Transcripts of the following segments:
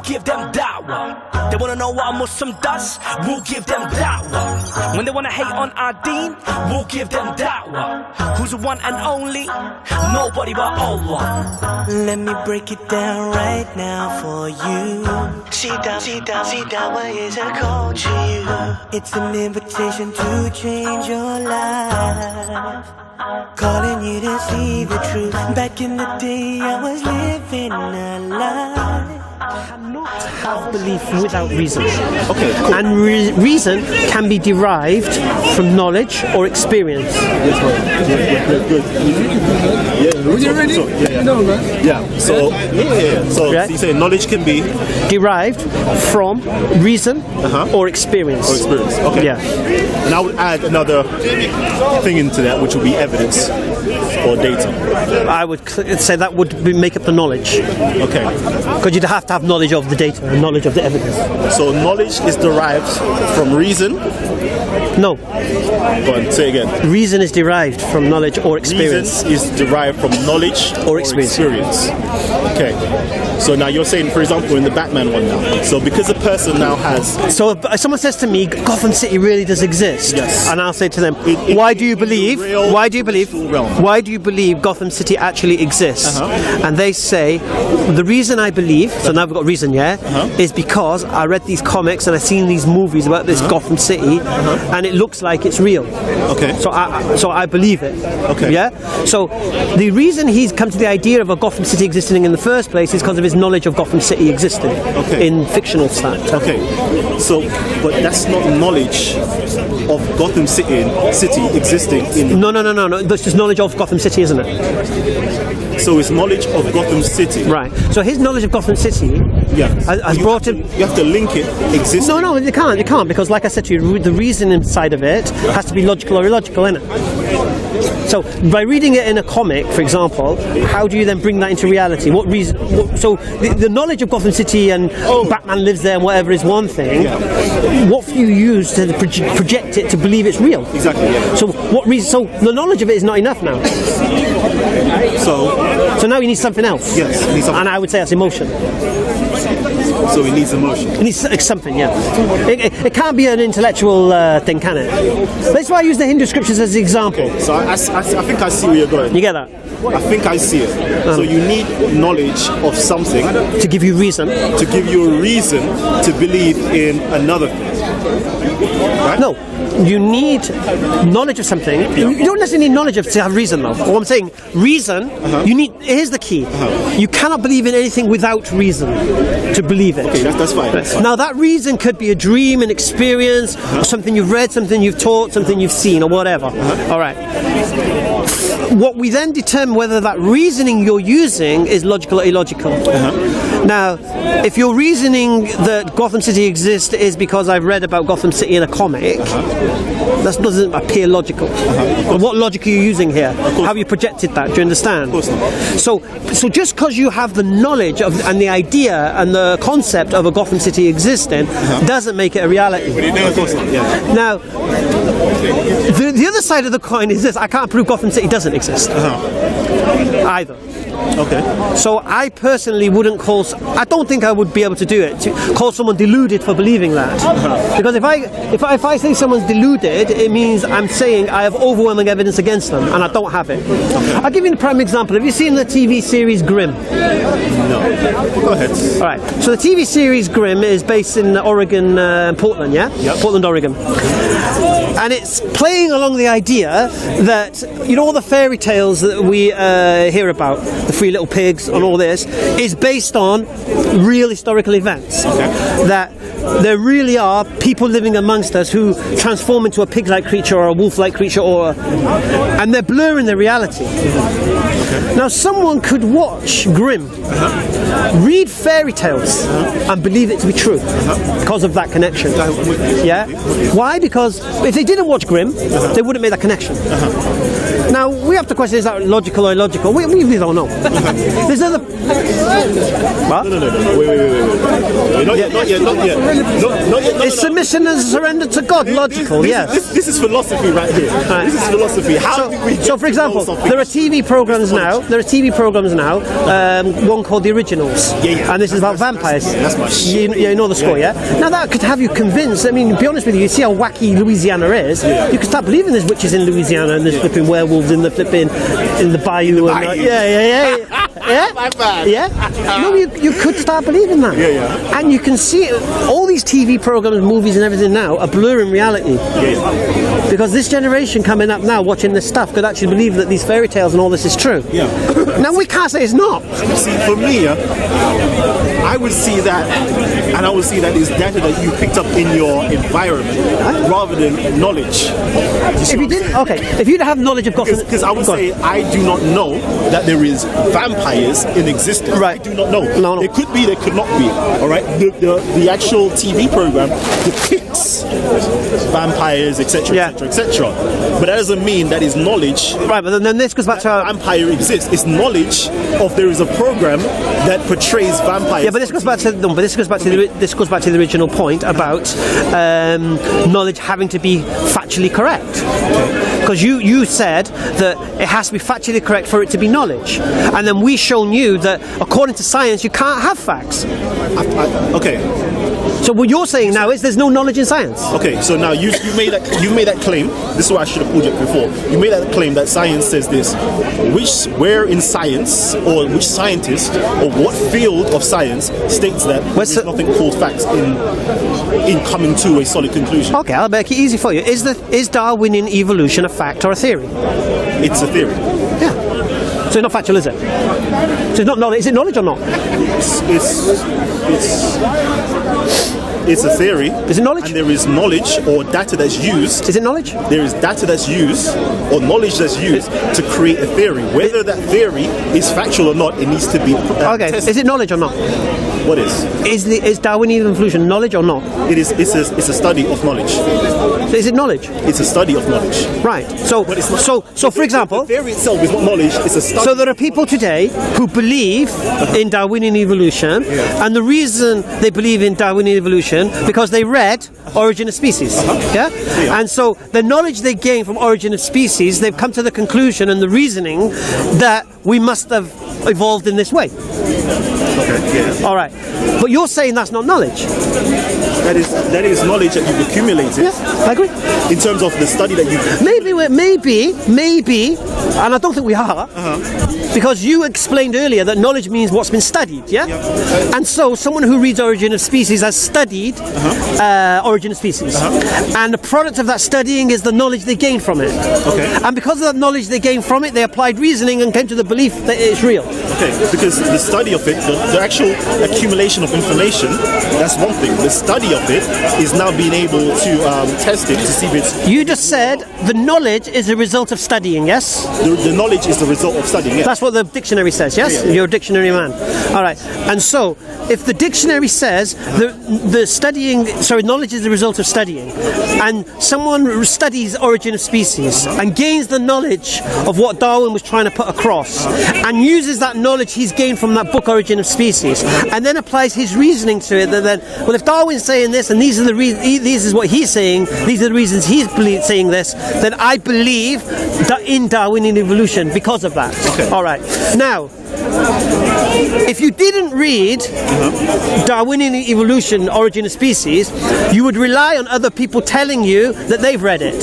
give them da'wah. They wanna know what a Muslim does, we'll give them da'wah. When they wanna hate on our deen, we'll give them da'wah. Who's the one and only? Nobody but Allah. Let me break it down right now for you. Da'wah is a call to you. It's an invitation to change your life. Calling you to see the truth. Back in the day I was living a lie. Have belief without reason. Okay, cool. And reason can be derived from knowledge or experience. Good. So you say knowledge can be derived from reason or experience. Okay. Yeah. And I would add another thing into that, which would be evidence or data. I would say that would make up the knowledge. Okay. Because you'd have to have knowledge of the data and knowledge of the evidence. So knowledge is derived from reason? No. Go on, say again. Reason is derived from knowledge or experience. Reason is derived from knowledge or experience. Okay. So now you're saying, for example, in the Batman one now. So because a person now has... So if someone says to me, Gotham City really does exist, yes. And I'll say to them, why do you believe Gotham City actually exists? And they say, the reason I believe, so now we've got reason, is because I read these comics and I've seen these movies about this Gotham City, and it looks like it's real. Okay. So I believe it. Okay. Yeah. So the reason he's come to the idea of a Gotham City existing in the first place is because of his knowledge of Gotham City existing in fictional stats. Okay. So, but that's not knowledge of Gotham City existing in... No. That's just knowledge of Gotham City, isn't it? So it's knowledge of Gotham City. Right. So his knowledge of Gotham City has brought him... You have to link it existing. No, you can't, because like I said to you, the reason inside of it has to be logical or illogical, innit? So by reading it in a comic, for example, how do you then bring that into reality? What reason? So the knowledge of Gotham City and Batman lives there and whatever is one thing. What do you use to project it to believe it's real? Exactly. Yeah. So what reason? So the knowledge of it is not enough now. So now he needs something else. Yes. And I would say that's emotion. So he needs emotion. It needs something, yeah. It can't be an intellectual thing, can it? That's why I use the Hindu scriptures as the example. So I think I see where you're going. You get that? I think I see it. So you need knowledge of something to give you reason. To give you a reason to believe in another thing. Right? No. You need knowledge of something. You don't necessarily need knowledge of to have reason, though. What I'm saying, reason. You need. Here's the key. You cannot believe in anything without reason to believe it. Okay, that's fine. Now that reason could be a dream, an experience, or something you've read, something you've taught, something you've seen, or whatever. All right. What we then determine whether that reasoning you're using is logical or illogical. Now, if your reasoning that Gotham City exists is because I've read about Gotham City in a comic, that doesn't appear logical. What logic are you using here? How have you projected that? Do you understand? Of course not. So just because you have the knowledge of and the idea and the concept of a Gotham City existing doesn't make it a reality. Of course not. Yeah. Now, the other side of the coin is this: I can't prove Gotham City doesn't exist either. Okay. So I personally wouldn't call... I don't think I would be able to do it, to call someone deluded for believing that. Because if I say someone's deluded, it means I'm saying I have overwhelming evidence against them, and I don't have it. I'll give you a prime example. Have you seen the TV series Grimm? No. Go ahead. All right. So the TV series Grimm is based in Oregon, Portland, yeah? Yep. Portland, Oregon. And it's playing along the idea that, you know, all the fairy tales that we hear about, the Three Little Pigs and all this, is based on real historical events. That there really are people living amongst us who transform into a pig-like creature or a wolf-like creature, and they're blurring the reality. Now someone could watch Grimm, read fairy tales and believe it to be true because of that connection. Yeah? Why? Because if they didn't watch Grimm, they wouldn't make that connection. Now we have to question, is that logical or illogical? We don't know. There's other... What? No. Wait. Not yet. Is submission and surrender to God logical? Yes. This is philosophy right here. Right. This is philosophy. So for example, there are TV programs now. One called The Original, originals. Yeah. And this is about vampires. That's my shit. You know the score, yeah? Now that could have you convinced. I mean, to be honest with you, you see how wacky Louisiana is. Yeah. You could start believing there's witches in Louisiana and there's flipping werewolves in the bayou. Yeah. No, you could start believing that. Yeah. And you can see all these TV programs, movies, and everything now are blurring reality. Yeah. Because this generation coming up now watching this stuff could actually believe that these fairy tales and all this is true. Yeah. Now we can't say it's not. See, for me, I would see that, and I would see that it's data that you picked up in your environment rather than knowledge. If you didn't, okay, if you'd have knowledge of Gotham, because I would say I do not know that there is vampires in existence. Right. I do not know. No. There could be, there could not be. All right. The actual TV program depicts vampires, etc., etc. But that doesn't mean that is knowledge. Right, but then this goes back to our vampire exists. It's knowledge of there is a program that portrays vampires. Yeah, but this goes back to the original point about knowledge having to be factually correct. Because you said that it has to be factually correct for it to be knowledge, and then we've shown you that according to science you can't have facts. Okay. So what you're saying now is there's no knowledge in science. Okay, so now you made that claim. This is what I should have pulled you up before. You made that claim that science says this. Where in science, or which scientist, or what field of science states that there's nothing called facts in coming to a solid conclusion? Okay, I'll make it easy for you. Is Darwinian evolution a fact or a theory? It's a theory. Yeah. So it's not factual, is it? So it's not knowledge. Is it knowledge or not? It's a theory. Is it knowledge? And there is knowledge or data that's used. Is it knowledge? There is data that's used or knowledge that's used to create a theory. Whether that theory is factual or not, it needs to be tested. Is it knowledge or not? What is? Is Darwinian evolution knowledge or not? It is. It's a study of knowledge. So is it knowledge? It's a study of knowledge. Right. So for example, the theory itself is not knowledge. It's a study. So there are people today who believe in Darwinian evolution, and the reason they believe in Darwinian evolution because they read Origin of Species. And so the knowledge they gain from Origin of Species, they've come to the conclusion and the reasoning that we must have evolved in this way. All right. But you're saying that's not knowledge. That is knowledge that you've accumulated. Yeah, I agree. In terms of the study that you've... Maybe, and I don't think we are, because you explained earlier that knowledge means what's been studied, And so someone who reads Origin of Species has studied Origin of Species. And the product of that studying is the knowledge they gain from it. And because of that knowledge they gain from it, they applied reasoning and came to the belief that it's real. Because the study of it, the actual accumulation of information, that's one thing. The study of it is now being able to test it to see if it's... You just said the knowledge is a result of studying, yes? The knowledge is the result of studying, yes. That's what the dictionary says, yes? Yeah. You're a dictionary man. All right. And so, if the dictionary says knowledge is the result of studying, and someone studies Origin of Species and gains the knowledge of what Darwin was trying to put across, and uses that knowledge he's gained from that book Origin of Species, and then applies his reasoning to it, then, well, if Darwin's saying this, and this is what he's saying, these are the reasons he's saying this, then I believe that in Darwinian evolution because of that. All right. Now, if you didn't read Darwinian evolution, Origin of Species, you would rely on other people telling you that they've read it.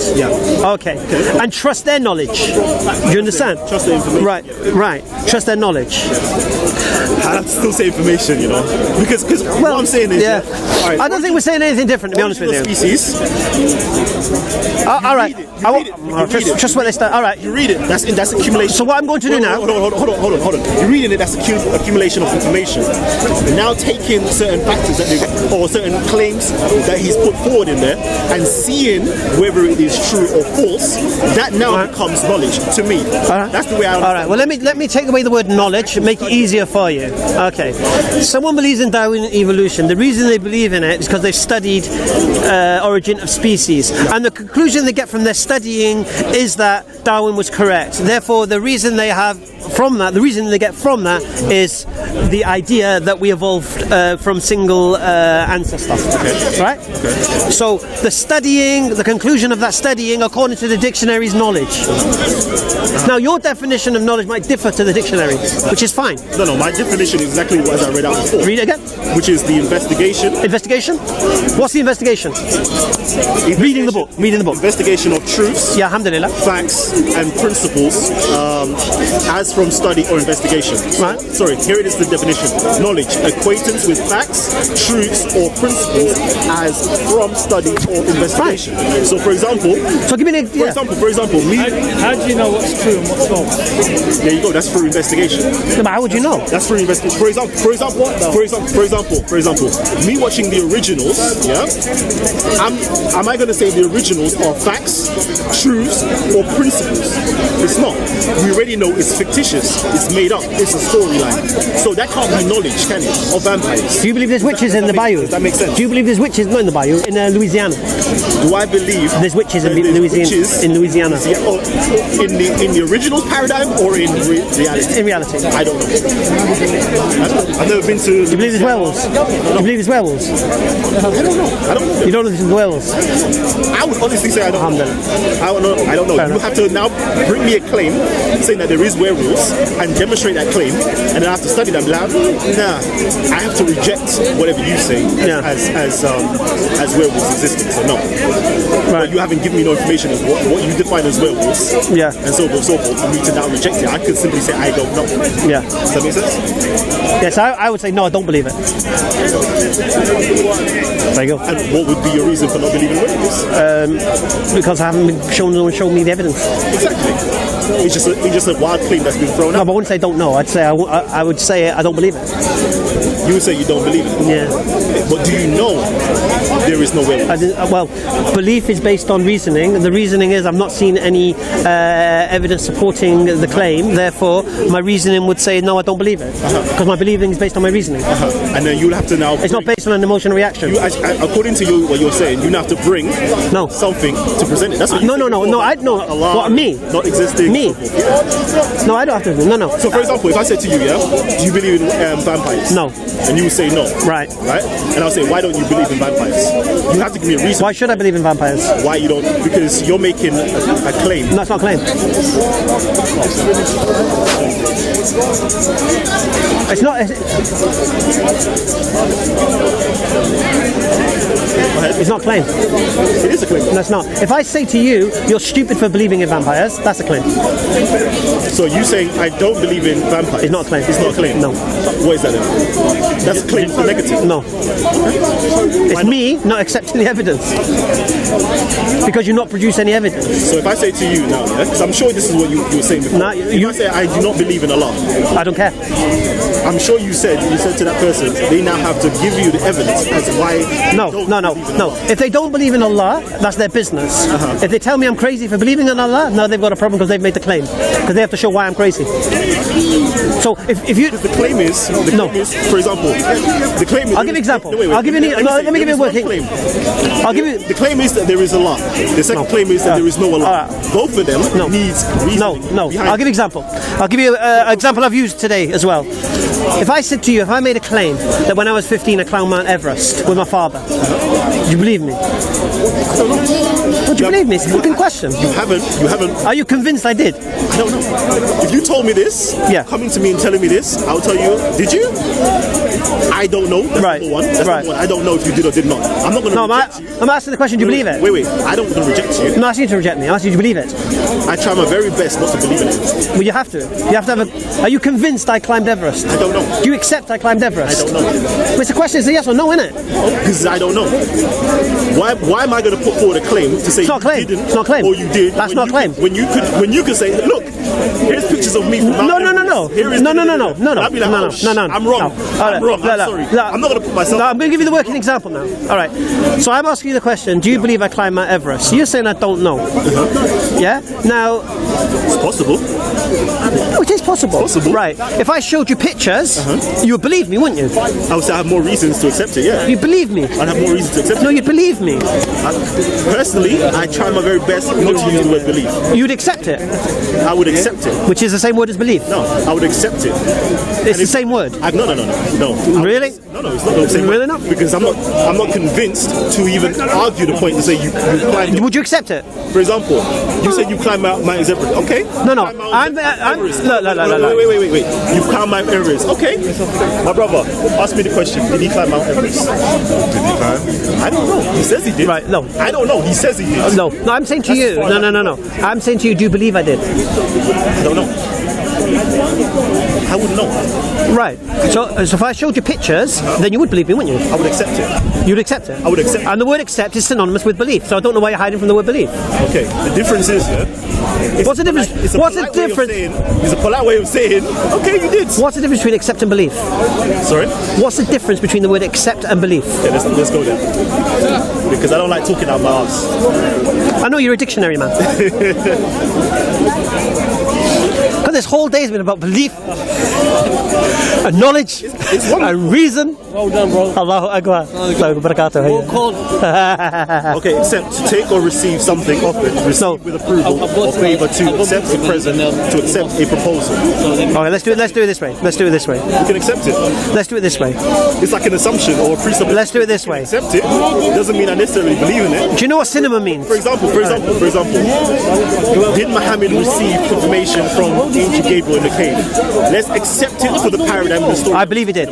Okay. And trust their knowledge. Do you understand? Trust their information. Right. Trust their knowledge. I have to still say information, you know, because what I'm saying is, right, I don't think we're saying anything different, to be honest with you. Species. All right. Trust what they start. All right. You read it. That's accumulation. So what I'm going to do now? Hold on. You're reading it. That's accumulation of information. Now taking certain factors or certain claims that he's put forward in there and seeing whether it is true or false. That now becomes knowledge to me. That's the way I understand. All right. Well, let me take away the word knowledge and make it easier for you. Okay. Someone believes in Darwinian evolution. The reason they believe in it is because they've studied Origin of Species, and the conclusion they get from their studying is that Darwin was correct. Therefore, the reason they get from that is the idea that we evolved from single ancestor. Right? So the studying, the conclusion of that studying, according to the dictionary, is knowledge. Now, your definition of knowledge might differ to the dictionary, which is fine. No, my definition is exactly what I read out before. Read it again. Which is the investigation. Investigation? What's the investigation? Reading the book. Investigation of truths, Yeah, alhamdulillah. facts, and principles as from study or investigation. Right. Sorry, here it is the definition. Knowledge, acquaintance with facts, truths, or principles as from study or investigation. Right. So, for example, for example, me. How do you know what's true and what's false? There you go. That's through investigation. But how would you know? That's through investigation. For example, me watching the originals. Yeah. Am I going to say the originals are facts, truths, or principles? It's not. We already know it's fictitious. It's made up. It's a storyline. So that can't be knowledge, can it? Of vampires. Do you believe there's witches in the bayou? Does that make sense? Do you believe there's witches, not in the bayou, in Louisiana? Do I believe There's witches in Louisiana? In the original paradigm or in reality? In reality. I don't know. I've never been to. Do you believe there's werewolves? Do you believe there's werewolves? I don't know. You don't know if there's werewolves? I would honestly say I don't know. Alhamdulillah. I don't know. You have to now bring me a claim saying that there is werewolves and demonstrate that claim, and then I have to study them. Nah, I have to reject whatever you say as werewolves existing. So no. Right. But you haven't given me no information as what you define as werewolves. Yeah. And so forth. For me to now reject it, I could simply say I don't know. Yeah. Does that make sense? Yes, I would say no, I don't believe it. There you go. And what would be your reason for not believing werewolves? Because I haven't been shown me the evidence. Exactly. It's just a wild claim that's been thrown No, out. but I wouldn't say don't know. I would say I don't believe it. You would say you don't believe it. Yeah. But do you know there is no werewolves? Well, belief is based on reasoning. The reasoning is I've not seen any evidence supporting the claim. Therefore, my reasoning would say no, I don't believe it, because my believing is based on my reasoning. And then you'll have to now. It's not based on an emotional reaction. According to you, what you're saying, you have to bring something to present it. That's what No. Allah, What, me? Not existing. Me? No, I don't have to. No. So, for example, if I said to you, do you believe in vampires? No. And you would say no. Right. And I'll say, why don't you believe in vampires? You have to give me a reason. Why should I believe in vampires? Why you don't? Because you're making a claim. No, it's not a claim. It's not. It's not a claim. It is a claim. No, it's not. If I say to you, you're stupid for believing in vampires, that's a claim. So you saying I don't believe in vampires? It's not a claim. It's not a claim. No. What is that then? That's a claim for negative. No. It's me not accepting the evidence. Because you not produce any evidence. So if I say to you now, because I'm sure this is what you were saying before. No, if I say I do not believe in Allah, I don't care. I'm sure you said to that person, they now have to give you the evidence as why. No. If they don't believe in Allah, that's their business. If they tell me I'm crazy for believing in Allah, no, they've got a problem because they've made the claim. Because they have to show why I'm crazy. So if you... The claim is, for example, the claim is... I'll give you an example. Let me give you a working... I'll give you... The claim is that there is Allah. The second claim is that there is no Allah. Both of them needs reasoning. No. I'll give you an example. I'll give you an example I've used today as well. If I said to you, if I made a claim that when I was 15 I climbed Mount Everest with my father, do you believe me? I don't know. Would you believe me? It's a fucking question. You haven't. Are you convinced I did? I don't know. If you told me this, coming to me and telling me this, I'll tell you, did you? I don't know. That's number one. That's number one. I don't know if you did or did not. I'm not going to reject you. I'm asking the question, do you believe it? Wait. I don't want to reject you. I'm not asking you to reject me. I'm asking you to believe it. I try my very best not to believe in it. Well, you have to. You have to have a... Are you convinced I climbed Everest? I don't know. Do you accept I climbed Everest? I don't know. Well, it's a question, it's a yes or no, isn't it? Because I don't know. Why am I going to put forward a claim to say it's not a claim. You didn't it's not a claim. or you did? That's not a claim. When you could say, look, here's pictures of me from Mount Everest. No. I'd be like, I'm wrong. I'm wrong. I'm sorry. I'm not going to put myself... No, I'm going to give you the working example now. All right. So I'm asking you the question, do you believe I climbed Mount Everest? You're saying I don't know. Yeah? Now... It's possible. It is possible. Possible. Right. If I showed you pictures, you would believe me, wouldn't you? I would say I have more reasons to accept it, yeah. You'd believe me. I'd have more reasons to accept No, it. you'd believe me. Personally, I try my very best not to use the word believe. You'd accept it, I would accept it. which is the same word as believe. No, I would accept it. It's the same word. No. Really? No, it's not the same Really word. not? Because I'm not convinced to even argue the point to say you climb. Would you accept it? For example, you said you climb Mount Everest. Okay. No. Climb Mount Everest. No. Wait. You climb Mount Everest. Okay. My brother, ask me the question. Did he climb Mount Everest? Did he climb? I don't know. He says he did. Right, no. I don't know. He says he did. No, I'm saying to you. No. I'm saying to you, do you believe I did? I don't know. I wouldn't know. Right. So if I showed you pictures, then you would believe me, wouldn't you? I would accept it. You'd accept it? I would accept it. And the word accept is synonymous with belief, so I don't know why you're hiding from the word belief. Okay. The difference is, What's the difference? What's the difference? It's a polite way of saying, okay, you did. What's the difference between accept and belief? Sorry? What's the difference between the word accept and belief? Yeah, let's go there. Because I don't like talking out my ass. I know you're a dictionary man. Because this whole day has been about belief and knowledge and reason. Well done, bro. Allahu Akbar. Allahu Barakatuh. Well called. Okay, accept, to take or receive something offered, receive with approval or favour, to accept a present, to accept a proposal. Okay, let's do it this way. You can accept it. Let's do it this way. It's like an assumption or a presupposition. Let's do it this way. Accept it doesn't mean I necessarily believe in it. Do you know what cinema means? For example, did Muhammad receive confirmation from Angel Gabriel in the cave? Let's accept it for the paradigm of the story. I believe he did.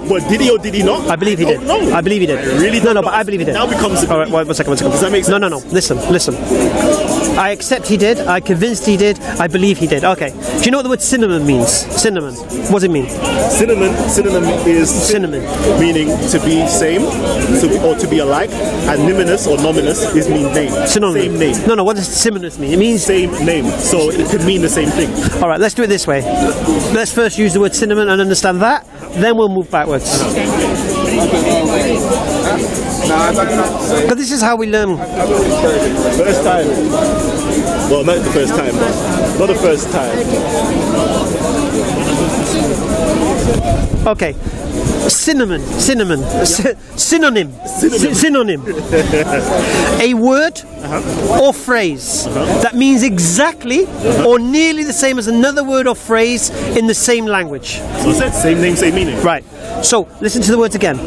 But did he or did he not? I believe he did. No. I believe he did. Really? No, but I believe he did. Now becomes a all right, one second. Does that make sense? No. Listen. I accept he did. I convinced he did. I believe he did. Okay. Do you know what the word synonym means? Synonym. What does it mean? Synonym is Synonym. meaning to be same, or to be alike, and numinous or nominous is mean name. Synonym. Same name. No. What does synonymous mean? It means Same name. So it could mean the same thing. All right, let's do it this way. Let's first use the word cinnamon and understand that, then we'll move backwards. But this is how we learn. First time. Well, not the first time, but not the first time. Okay. Synonym. A word or phrase that means exactly or nearly the same as another word or phrase in the same language. So it said same name, same meaning. Right. So listen to the words again.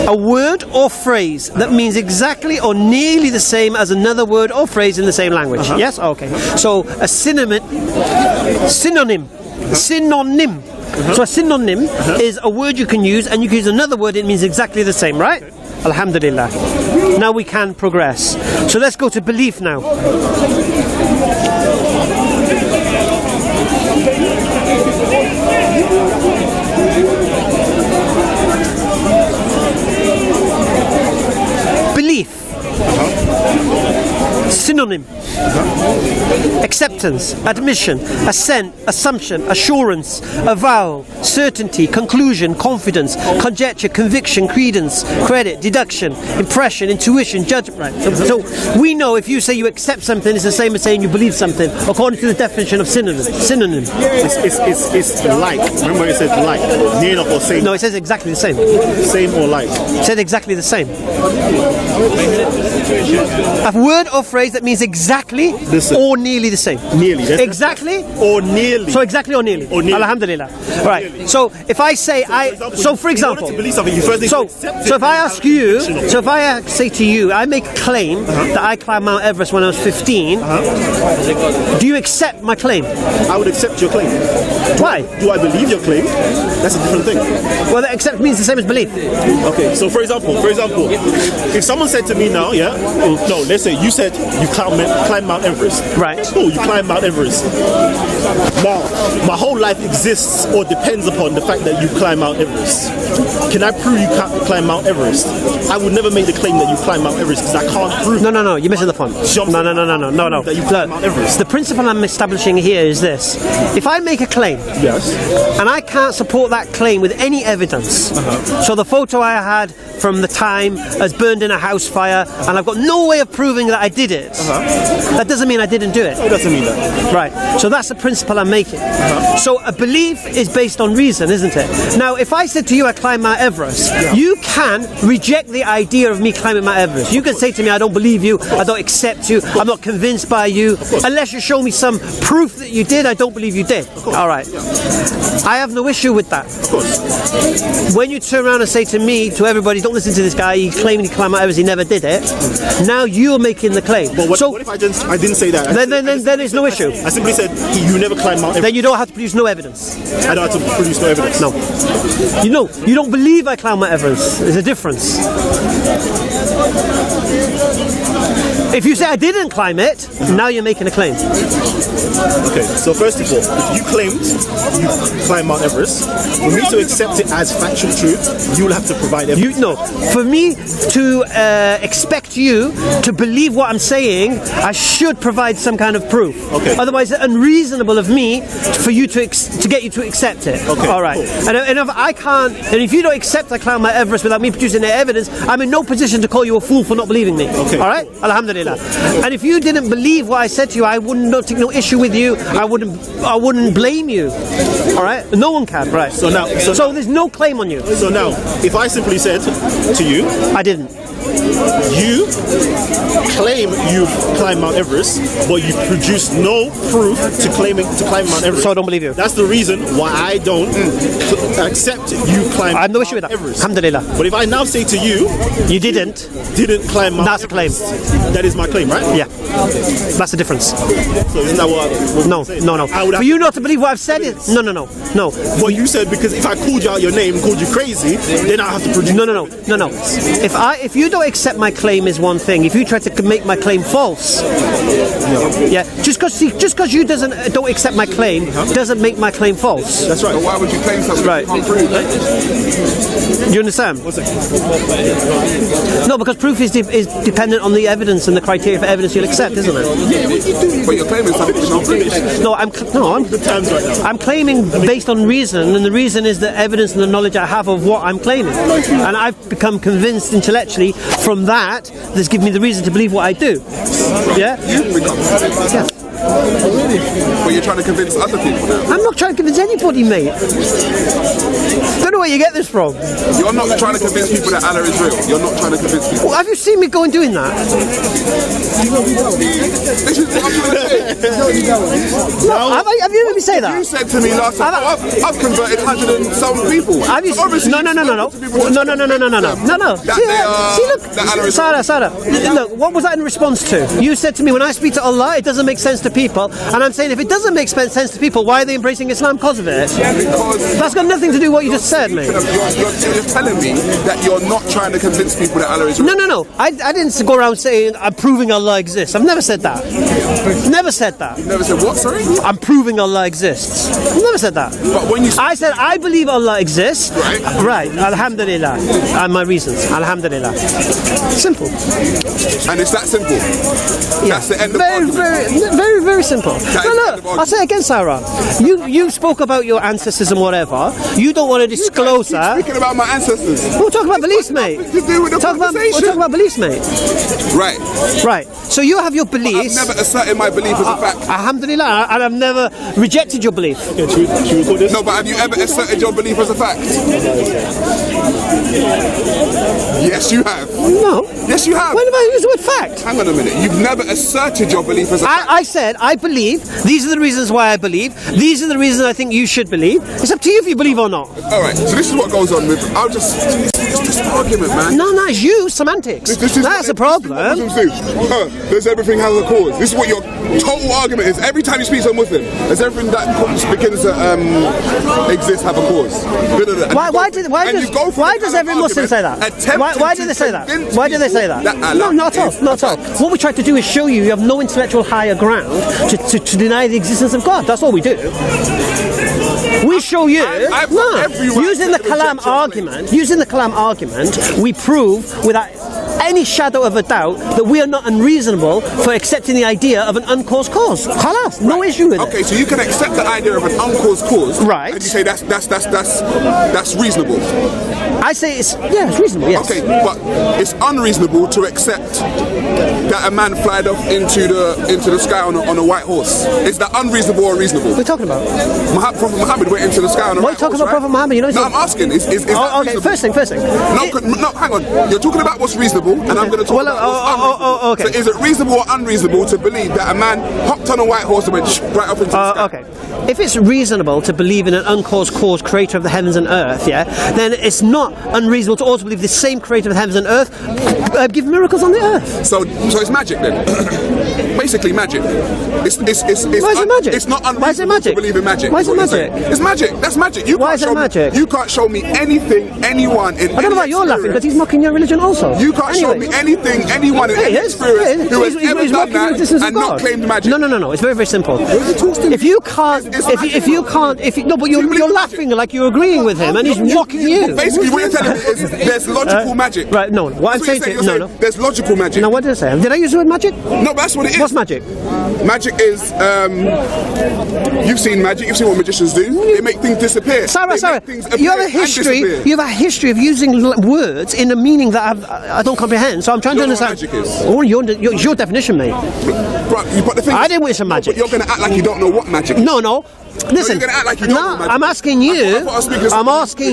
A word or phrase that means exactly or nearly the same as another word or phrase in the same language. Yes? Okay. So a synonym. So a synonym is a word you can use, and you can use another word, it means exactly the same, right? Alhamdulillah. Now we can progress. So let's go to belief now. Belief. Synonym. Acceptance, admission, assent, assumption, assurance, avowal, certainty, conclusion, confidence, conjecture, conviction, credence, credit, deduction, impression, intuition, judgment. Right. So we know if you say you accept something, it's the same as saying you believe something, according to the definition of synonym. It's like. Remember it said like. Near enough or same. No, it says exactly the same. Same or like. It said exactly the same. A word or phrase that means exactly or nearly the same. Nearly. Exactly or nearly. So exactly or nearly. Or nearly. Alhamdulillah. Right. So if I say for example, in order to believe something, you first need to accept it. So if I ask you, so if I say to you, I make a claim that I climbed Mount Everest when I was 15. Do you accept my claim? I would accept your claim. Why? Do I believe your claim? That's a different thing. Well, accept means the same as belief. Okay, so for example, if someone said to me now, no, let's say you said you climb Mount Everest. Right. Oh, you climb Mount Everest. Now, my whole life exists or depends upon the fact that you climb Mount Everest. Can I prove you can't climb Mount Everest? I would never make the claim that you climb Mount Everest because I can't prove. No, you're missing the point. No. That you climb Mount Everest. The principle I'm establishing here is this: if I make a claim, yes, and I can't support that claim with any evidence, so the photo I had from the time as burned in a house fire, and I've got no way of proving that I did it, that doesn't mean I didn't do it. It doesn't mean that. Right. So that's the principle I'm making. So a belief is based on reason, isn't it? Now, if I said to you I climb Mount Everest, you can reject the idea of me climbing Mount Everest. You can say to me, I don't believe you, I don't accept you, I'm not convinced by you. Unless you show me some proof that you did, I don't believe you did. All right. I have no issue with that. Of course. When you turn around and say to me, to everybody, don't listen to this guy, he's claiming he climbed Mount Everest, he never did it. Now you're making the claim. But what if I didn't say that? Then there's no issue. I simply said, you never climbed Mount Everest. Then you don't have to produce no evidence. I don't have to produce no evidence. No. You don't believe I climbed Mount Everest. There's a difference. If you say I didn't climb it, now you're making a claim. Okay, so first of all, if you claimed you climbed Mount Everest, for me to accept it as factual truth, you will have to provide evidence. For me to expect you to believe what I'm saying, I should provide some kind of proof. Okay. Otherwise, it's unreasonable of me for you to get you to accept it. Okay. All right. Cool. And if I can't, and if you don't accept I climbed Mount Everest without me producing the evidence, I'm in no position to call you a fool for not believing me. Okay. All right. Alhamdulillah. And if you didn't believe what I said to you, I wouldn't take no issue with you. I wouldn't blame you. All right. No one can. Right. So there's no claim on you. So now, if I simply said to you, I didn't. You claim you've climbed Mount Everest, but you produce no proof to climb Mount Everest. So I don't believe you. That's the reason why I don't accept you climb I have no issue with that. Everest. Alhamdulillah. But if I now say to you, you didn't climb Mount That's Everest, a claim. That is my claim, right? Yeah. That's the difference. So isn't that what No. For you not to believe what I've said is no. Well, you said because if I called you out your name and called you crazy, then I have to produce. No. If you don't accept my claim is one thing. If you try to make my claim false, yeah, just because you don't accept my claim doesn't make my claim false. That's right. But why would you claim something Right. you can't prove? You understand? No, because proof is dependent on the evidence and the criteria for evidence you'll accept, isn't it? But you're claiming something you can't prove. I'm claiming based on reason, and the reason is the evidence and the knowledge I have of what I'm claiming, and I've become convinced intellectually from that that's given me the reason to believe what I do. Yeah? Yeah. But you're trying to convince other people now. I'm not trying to convince anybody, mate. Don't know where you get this from. You're not trying to convince people that Allah is real. You're not trying to convince people. Well, have you seen me go and doing that? This is what I'm trying to say. No, have you heard me say that? You said to me last time, I've converted 100 and some people. Have you? Obviously, No. See, look, Sarah. Look, what was that in response to? You said to me, when I speak to Allah, it doesn't make sense to people, and I'm saying if it doesn't make sense to people, why are they embracing Islam because of it? Because that's got nothing to do with what you just said, mate. You're telling me that you're not trying to convince people that Allah is real. No. I didn't go around saying I'm proving Allah exists. I've never said that. Never said that. You never said what, sorry? I'm proving Allah exists. I've never said that. But when you I said I believe Allah exists. Right. Alhamdulillah. And my reasons. Alhamdulillah. Simple. And it's that simple. Yeah. That's the end of the argument. Very simple. Look, I'll say it again, Sarah. You spoke about your ancestors and whatever. You don't want to disclose that. Speaking about my ancestors. We'll talk about beliefs, mate. To do with the We'll talk about beliefs, mate. Right. So you have your beliefs. I've never asserted my belief as a fact. Alhamdulillah, and I've never rejected your belief. Yeah, should we record this? No, but have you ever asserted your belief as a fact? Yes, you have. No. Yes, you have. When have I used the word fact? Hang on a minute. You've never asserted your belief as a fact. I said I believe. These are the reasons why I believe. These are the reasons I think you should believe. It's up to you if you believe or not. All right. So this is what goes on with. It's just an argument, man. No, it's you. Semantics. That's a problem. There's everything has a cause. This is what your total argument is. Every time you speak to a Muslim, there's everything that begins to exist have a cause. Why does every Muslim say that? Why do they say that? Why do they say that? No, not at all. What we try to do is show you have no intellectual higher ground to deny the existence of God. That's all we do. We show you using the Kalam argument, we prove without any shadow of a doubt that we are not unreasonable for accepting the idea of an uncaused cause. Khalas, no issue with it. Okay, so you can accept the idea of an uncaused cause, right? And you say that's reasonable. I say it's reasonable. Yes. Okay, but it's unreasonable to accept that a man flied off into the sky on a white horse. Is that unreasonable or reasonable? What are you talking about? Prophet Muhammad went into the sky on a white horse. What are you talking about, Prophet Muhammad? You know, no, I'm asking. Is that okay, reasonable? first thing. No, hang on. You're talking about what's reasonable, and I'm going to talk about what's unreasonable. Okay. So is it reasonable or unreasonable to believe that a man hopped on a white horse and went right up into the sky? Okay. If it's reasonable to believe in an uncaused cause, creator of the heavens and earth, then it's not unreasonable to also believe the same creator of the heavens and earth give miracles on the earth. So it's magic then. Basically magic. It's Why is it magic? It's not Why is it unreasonable magic? to believe in magic. Why is it magic? It's magic. That's magic. Why is it magic? You can't show me anything, anyone in I don't know why you're laughing, because he's mocking your religion also. You can't show me anything, anyone in any experience who has ever done that and not claimed magic. No. It's very, very simple. If you can't, but you're laughing like you're agreeing with him, and he's mocking you. Basically, what you're telling me is there's logical magic. Right? No. What I'm saying to you, no. There's logical magic. No, what did I say? Did I use the word magic? No, that's what it is. What's magic? Magic is, you've seen magic, you've seen what magicians do. They make things disappear. Sarah, you have a history. You have a history of using words in a meaning that I don't comprehend. So I'm trying to understand. What magic is? Oh, your definition, mate. But the thing I didn't wish for magic. But you're going to act like you don't know what magic is. No. Listen, you're going to act like you don't know magic. I'm asking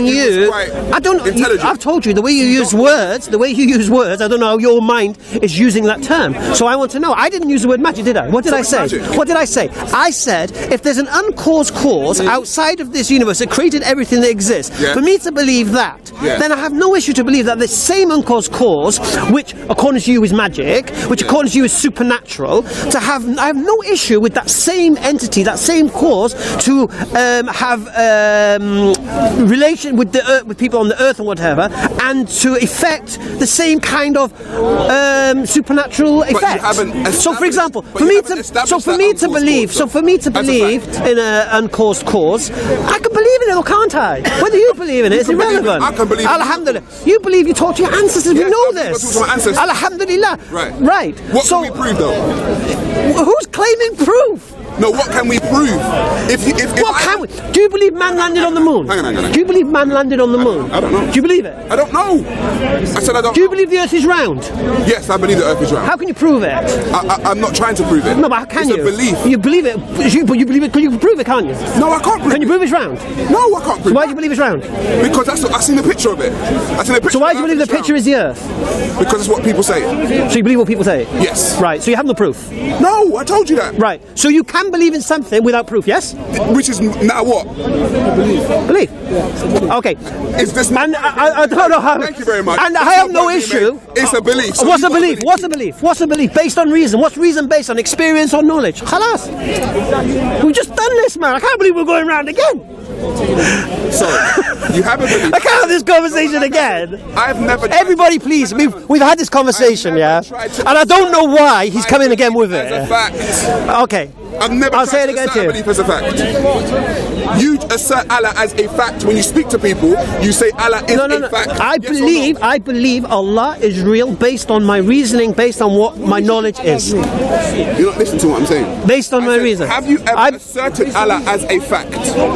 you. I don't. I've told you the way you use words. I don't know how your mind is using that term. So I want to know. I didn't use the word magic, did I? What did I say? What did I say? I said if there's an uncaused cause outside of this universe that created everything that exists, for me to believe that, then I have no issue to believe that the same uncaused cause, which according to you is magic, which according to you is supernatural, I have no issue with that same entity, that same cause, to have relation with the earth, with people on the earth and whatever, and to effect the same kind of supernatural effect. So, for example, for me to believe in an uncaused cause, I can believe in it, or can't I? Whether you believe in it is irrelevant. I can believe. Alhamdulillah, you believe you talk to your ancestors. We know this. Alhamdulillah. Right. What can we prove though? Who's claiming proof? No, what can we prove? What can we? Do you believe man landed on the moon? Hang on. Do you believe man landed on the moon? I don't know. Do you believe it? I don't know. I said I don't. Do you believe the earth is round? Yes, I believe the earth is round. How can you prove it? I'm not trying to prove it. No, but how can you? It's a belief. You believe it, but you believe it because you can prove it, can't you? No, I can't prove it. Can you prove it's round? No, I can't prove it. So why do you believe it's round? Because I've seen a picture of it. So why do you believe the picture is the earth? Because it's what people say. So you believe what people say? Yes. Right, so you have no proof? No, I told you that. Right, so you can believe in something without proof, yes? Which is now what? Belief. Okay. Is this not? And I don't know how. Thank you very much. And I have no issue. It's a belief. So What's a belief? What's a belief? What's a belief? Based on reason. What's reason based on? Experience or knowledge? Khalas. We've just done this, man. I can't believe we're going round again. So, you haven't believed. I can't have this conversation again. I've never. Everybody, please. We've had this conversation, yeah? And I don't know why he's coming again with it. As a fact. Okay. I'll say it again to you. Belief as a fact. You assert Allah as a fact when you speak to people. You say Allah is a fact. I believe Allah is real based on my reasoning, based on what my knowledge is. You're not listening to what I'm saying. Based on my reason. Have you ever asserted Allah as a fact?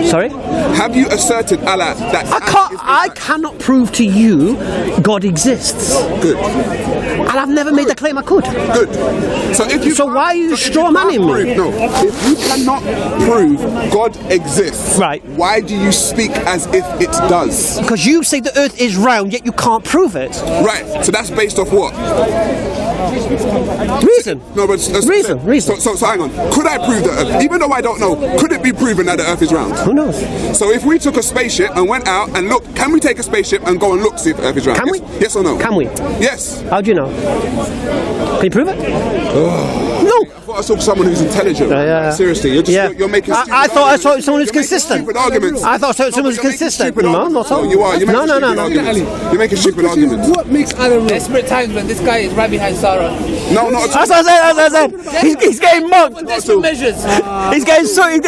Sorry? Have you asserted Allah that I cannot prove to you God exists. Good. And I've never made the claim I could. Good. So why are you straw manning me? No. If you cannot prove God exists, right, why do you speak as if it does? Because you say the earth is round, yet you can't prove it. Right. So that's based off what? Reason. No, but reason. So hang on. Could I prove the earth? Even though I don't know, could it be proven that the earth is round? Who knows? So if we took a spaceship and went out and looked, can we take a spaceship and go and look see if the earth is round? Can we? Yes or no? Can we? Yes. How do you know? Can you prove it? No. I thought I saw someone who's intelligent. Seriously, you're making. I thought I saw someone who's consistent. Stupid arguments. I thought someone who's consistent. No, not all. You are. You're making no. You're making stupid arguments. What makes Adam desperate times when this guy is right behind Sarah? No, not at all. As I said. He's getting mocked. Desperate measures. He's getting so. You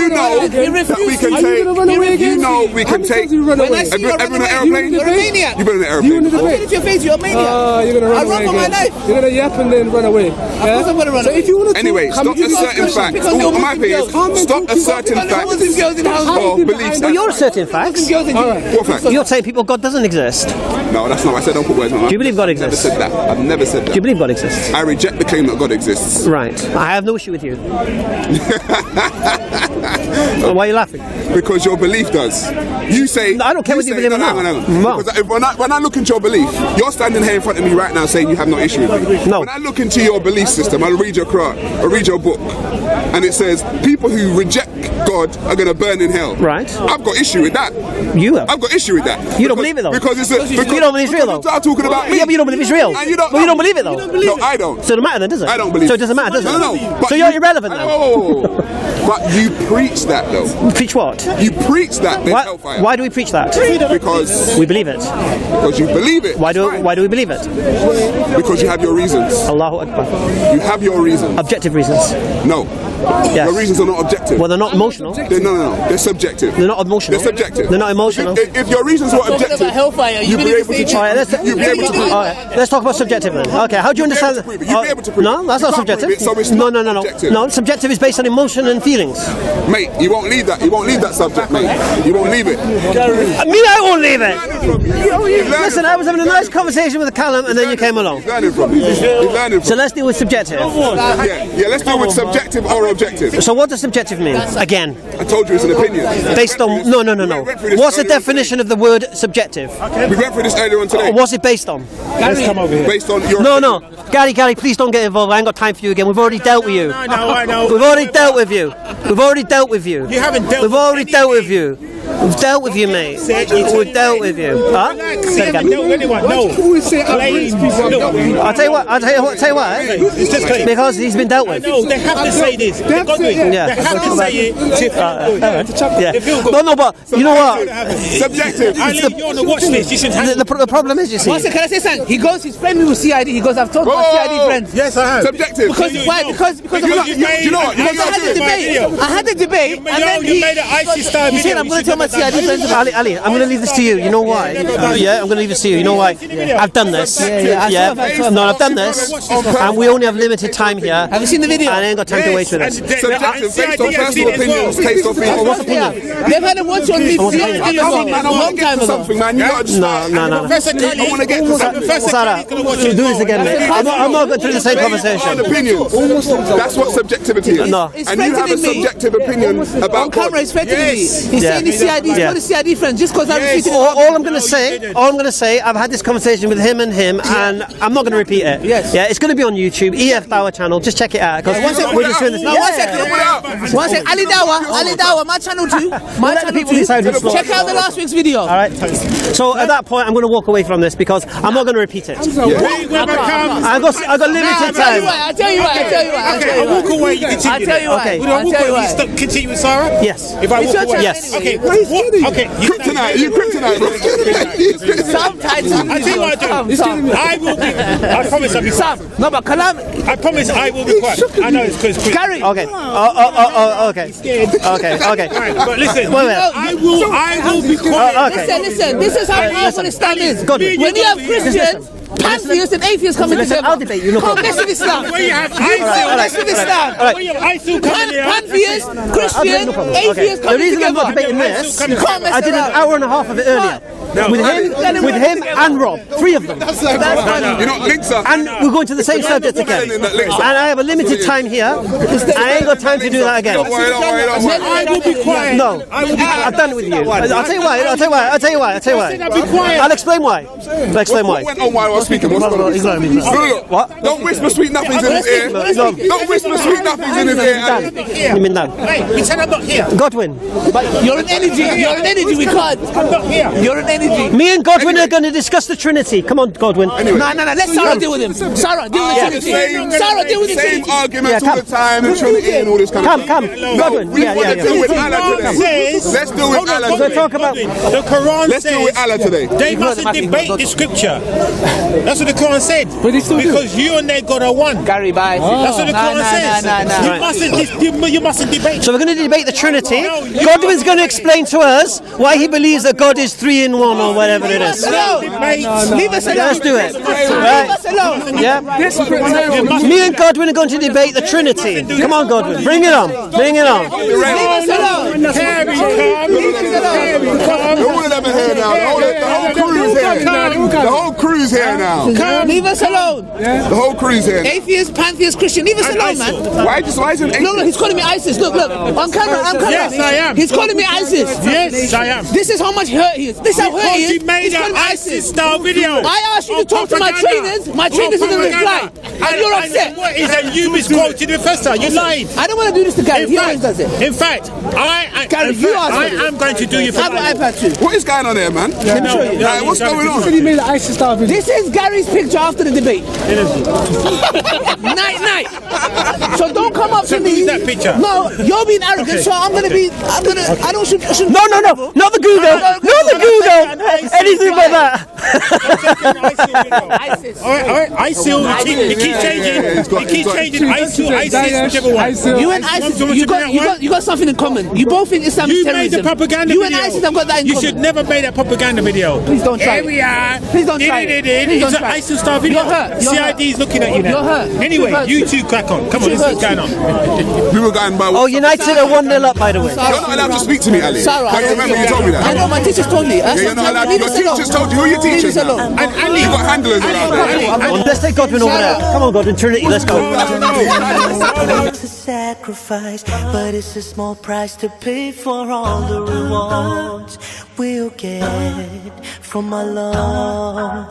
know that we can take. You know we can take. When I see you on an airplane, you're a maniac. You've been in an airplane. I'll say it to your face, you're a maniac. You're gonna run away. I run for my life. You're gonna yap and then run away. Of course I'm gonna run away. If you want to anyway, stop asserting facts. All my thing is, stop asserting facts Muslim girls in houses. or beliefs. Well, you're asserting facts. What facts? You're saying people, God doesn't exist. No, that's not what I said. Don't put words in my mouth. Do you believe God I've never exists? said that. I've never said Do that. you believe God exists? I reject the claim that God exists. Right. I have no issue with you. Why are you laughing? Because your belief does. You say... No, I don't care what you believe or not. No. Because when I look into your belief, you're standing here in front of me right now saying you have no issue with me. No. When I look into your belief system, I'll read your Quran, I'll read your book, and it says people who reject God are going to burn in hell. Right. I've got issue with that. You have. I've got issue with that. You don't believe it though. Because it's a... You don't believe it's real though. You start talking about me. Yeah, but you don't believe it's real. And you don't... But you don't believe it though. No, I don't. So it doesn't matter then, does it? I don't believe So it doesn't matter, does it? No. But So you're irrelevant then. Whoa. But you preach that though. Preach what? You preach that there's hellfire. Why do we preach that? Because we believe it. Because you believe it. Why do we believe it? Because you have your reasons. Allahu Akbar. You have your reasons. Objective reasons. No. Yes. Your reasons are not objective. Well, they're not emotional. No. They're subjective. They're not emotional. They're subjective. They're not emotional. If your reasons were objective, about hellfire, you'd be able to. All right, let's talk about subjective then. Okay, how do you understand? You'd be able to prove it. No, that's not subjective. No, subjective is based on emotion and feelings. Mate, you won't leave that. You won't leave that subject, mate. You won't leave it. Me, I won't leave it. Listen, I was having a nice conversation with Callum, and then you came along. He's learning from me. He's learning from So let's deal with subjective. Yeah, let's deal with subjective or objective. So what does subjective mean? Again, I told you it's an opinion. based on no. What's the definition of the word subjective? We went through this earlier on today. What's it based on? Let's come over here. Based on your No, Gary, please don't get involved. I ain't got time for you again. We've already dealt with you. I know. We've already dealt with you. We've already dealt with you. You haven't dealt We've with already anything. dealt with you. We've dealt with you, mate. We've dealt with you. Huh? You haven't dealt with anyone. No. I'll tell you what. It's just claims. Because he's been dealt with. No, they have to say this. They've got to. Yeah. They have to say it to feel good. Yeah. They feel good. No, but you know what? subjective. I leave you on the watch list. You should have The problem is, you see. One second, can I say something? He goes, he's friendly with CID. He goes, I've told my CID friends. Yes, I have. Subjective. Because why? Because you know what? I had a debate, and then You made an icy style he said, video. I'm going to tell my CID friends about it. Ali, I'm going to leave this to you. You know why? Yeah, I'm going to leave this to you. You know why? I've done this. I've done this. And we only have limited time here. Have you seen the video? And I ain't got time to waste with this. Subjective, based on personal opinions, taste of feelings. What's opinion? They've had a watch on me a long time ago. Something, man. You gotta just No. I want to get to something. Sarah, we'll do this again, mate. I'm not going through the same conversation. Opinions. That's what subjectivity is. No. And you have a subjective opinion about On camera, he's threatening me. He's saying the CID, he's got the CID friends just because I'm repeating All I'm going to say, I've had this conversation with him, and I'm not going to repeat it. Yes. Yeah, it's going to be on YouTube, EF Bauer channel. Just check it out because we're just doing this. No, one second. Ali Dawa, my channel too. My Let the channel people too. decide who's slow. Check out the last week's video. All right. So at that point, I'm going to walk away from this because I'm not going to repeat it. I've got limited time. I'll tell you why. Okay, I'll walk away. You continue. I'll tell you why. Okay. Would I walk away? You stop, continue with Sarah? Yes. If I walk away? Yes. Okay. Okay. kryptonite. You kryptonite, bro. Sometimes I tell you what I do. I will be. I promise I'll be quiet. No, but Kalam. I promise I will be quiet. I know it's because Gary. Okay. Okay. Okay. Right, but listen. Wait a minute. I will be quiet. Okay. Listen. This is how powerful Islam is. Good. When you have Christians, pantheists and atheists coming together. I'll debate you. No problem. This is Islam. Where you have This is Islam. Where you have ISIL coming here. Pantheists, Christians, Okay. atheists The coming reason I'm together. not debating this, You can't mess I did an around. hour and a half of it earlier. With him and Rob, 3 of them. You're not links up. And we're going to the same subject again. And I have a limited time here. I ain't got time to do that again. Don't worry. I will be quiet. No, I've done it with you. I'll tell you why. I'll explain why. What went on while I was speaking? What's going on? Look. What? Don't whisper sweet nothings in his ear. No. Don't whisper sweet nothings in his ear. You mean that? Wait, pretend I'm not here. Godwin. You're an energy. We can't. I'm not here. You're an energy. Me and Godwin are going to discuss the Trinity. Come on, Godwin. No. Let Sarah deal with him. Sarah, deal with the Trinity. Sarah, deal with the Same Trinity. arguments all the time, the Trinity and all this kind of Come. Godwin. We want to deal with Allah today. Let's deal with Allah We're today. talk about. The Quran Let's deal with Allah today. they mustn't debate the scripture. That's what the Quran said. But they still do. Because you and they got a one. Gary, bye. That's what the Quran says. You mustn't debate. So we're going to debate the Trinity. Godwin's going to explain to us why he believes that God is 3 in 1 or whatever it is. Leave us alone. Let's do it. Leave Right. us alone. Yeah. Me and Godwin are going to debate the Trinity. Come on, Godwin. Bring it on. Bring it on. Leave us alone. No one of them are here now. The whole crew's here. The whole crew's here now. Leave us alone. The whole crew's here. Atheist, pantheist, Christian. Leave us alone, man. Why isn't No, he's calling me ISIS. Look. On camera. Yes, I am. He's calling me ISIS. Yes, I am. This is how much hurt he is. This is how hurt he is. He made He's calling an me ISIS style video. I asked you to talk to my trainers. My trainers didn't reply. And you're upset. What is that? You misquoted the professor. You lied. I don't want to do this to Gary. He always does it. In fact, I am going to do you for Have an iPad too. What is going on here, man? Let me show you. Like, what's going on? He made an ISIS style video. This is Gary's picture after the debate. Night. So don't come up to me. Who's that picture? No, you're being arrogant. So I don't should. No, not the Google. Not the Google. Anything but that. ISIS. All right. ISIL. He keeps changing. ISIL, whichever one. You and ISIS, you got something in common. You both think Islam is You terrorism. made the propaganda You video. and ISIS have got that in You common. should never make that propaganda video. Please don't try Here we are. Please don't try it. Please It's don't an try it. ISIL style video. You're hurt. CID is looking at you now. You're hurt. Anyway, You're hurt. you two crack on. Come on, this is what's going on. We were going by. Oh, United are 1-0 up, by the way. You're not allowed to speak to me, Ali. Sarah, Don't you remember you told me that? I know my teachers told me. Yeah, you're not allowed. Your teachers told you. Who are your teachers now? And Ali, You got handlers around there. Let's take Godwin over there. Come on, Godwin. Trinity, let's go. It's a sacrifice, but it's a small price to pay for all the rewards we'll get from our love.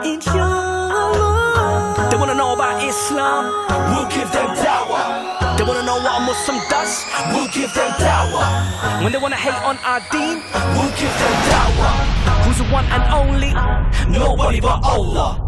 Inshallah. They wanna know about Islam, we'll give them dawah. They wanna know what a Muslim does, we'll give them dawah. When they wanna hate on our deen, we'll give them dawah. Who's the one and only? Nobody but Allah.